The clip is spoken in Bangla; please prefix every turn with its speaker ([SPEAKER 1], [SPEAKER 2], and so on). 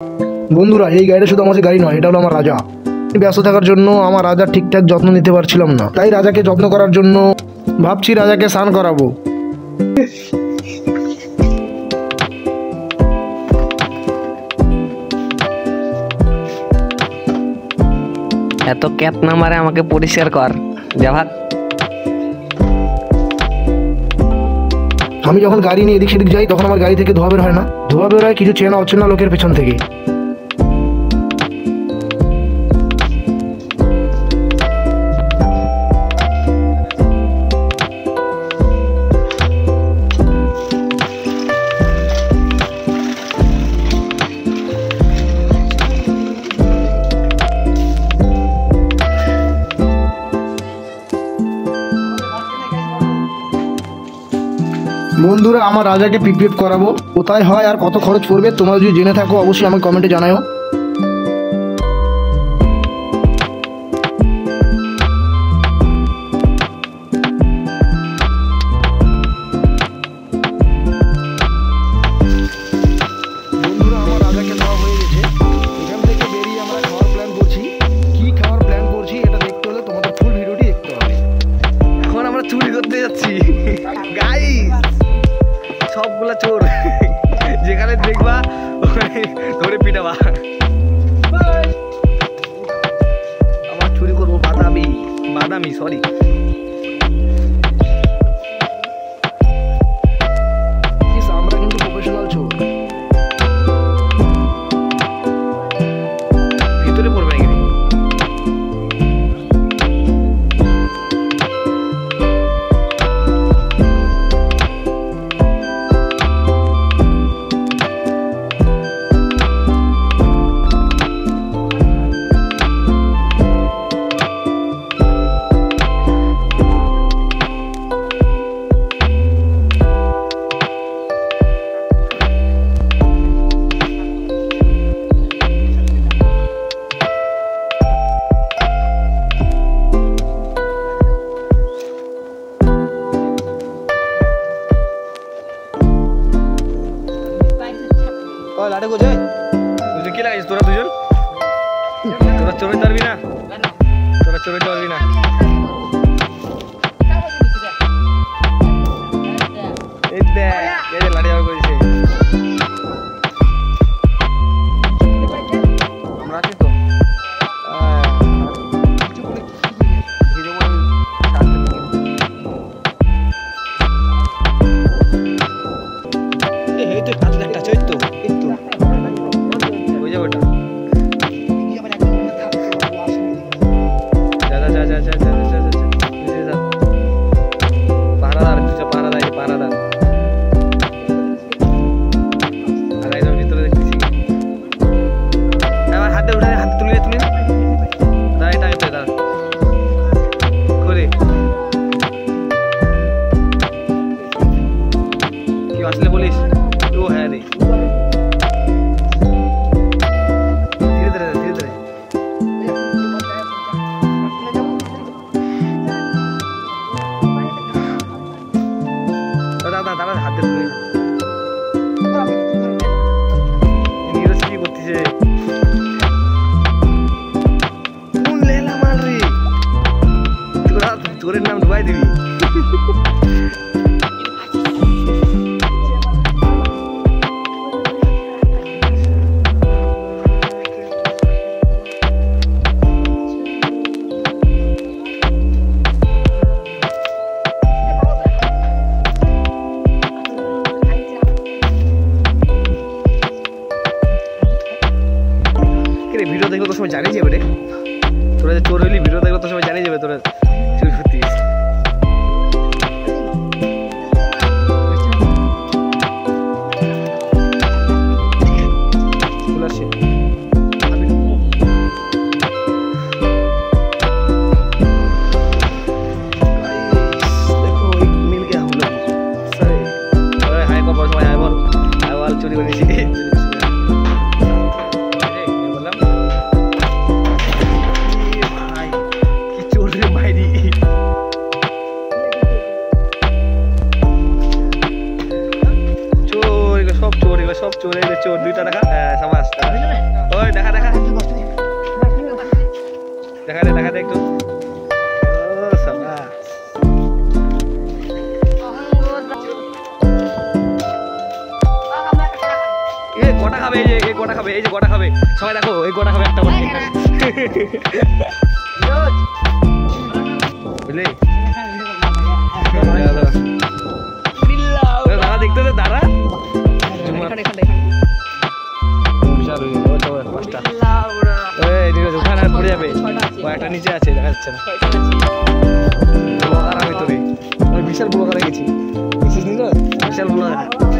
[SPEAKER 1] বন্ধুরা, এই গাড়িটা শুধু আমাদের গাড়ি নয়, এটা হলো আমার রাজা। ব্যস্ত থাকার জন্য আমার রাজার ঠিকঠাক যত্ন নিতে পারছিলাম না, তাই রাজাকে যত্ন করার জন্য ভাবছি রাজাকে স্নান করাবো।
[SPEAKER 2] এত ক্যাপ না মারে আমাকে পরিষ্কার কর যা ভাগ।
[SPEAKER 1] আমি যখন গাড়ি নিয়ে এদিক সেদিক যাই তখন আমার গাড়ি থেকে ধোয়া বের হয় না, ধোয়া বের হয় কিছু চেনা অচেনা লোকের পেছন থেকে। বন্ধুরা, আমার রাজাকে পিপিএফ করাবো, কোথায় হয় আর কত খরচ পড়বে তোমরা যদি জেনে থাকো অবশ্যই আমাকে কমেন্টে জানাও। বন্ধুরা, আমার রাজাকে দেওয়া হয়ে গেছে। এখান থেকে বেরিয়ে আমরা খাওয়ার প্ল্যান করছি। কি খাওয়ার প্ল্যান করছি এটা দেখতে হলে তোমাদের ফুল ভিডিওটি দেখতে হবে।
[SPEAKER 2] এখন আমরা চুরি করতে যাচ্ছি গাইস, সবগুলা চোর, যেখানে দেখবা ওখানে ধরে পিটাবা। আমার চুরি করবো বাদামি সরি।
[SPEAKER 1] আমরা কিন্তু প্রফেশনাল চোর।
[SPEAKER 2] ভিতরে পড়বে নাকি? লাটে কোথায় তুই কি লাগাইছিস? তোরা দুজন চড়াইতে পারবি না, তোরা চড়াইতে পারবি না। এই দেখ লাঠি আর করেছে। আমরা আছি তো এই তো 5 লাখ টাকা তো আসলে বলিস ও হ্যাঁ রে, ধীরে ধীরে ধীরে ধীরে। দাদা দাদা হাতে নিরজ কি করতেছে? কোন লেলা মাল রে, তোরা চোরের নাম ডুবাই দিবি। ভিডিও দেখলে তো সবাই জানিয়ে যাবে রে, তোরা যে চোর হইলি ভিডিও দেখলে তো সবাই জানিয়ে যাবে তোরা চুরি করতিস। চুরি করেছি সব চোর, এগুলো সব চোর, চোর 2 টাকা সাবাস। গোটা খাবে, এই যে গোটা খাবে সবাই দেখো, এই গোটা খাবে একটা করে বুঝলি? দাঁড়া দেখতে দে, দাঁড়া ওখানে আর পড়ে যাবে, একটা নিচে আছে দেখা যাচ্ছে না। ব্লগার আমি তোরে, আমি বিশাল ব্লগারে গেছি, বিশেষ নিল বিশাল ব্লগার।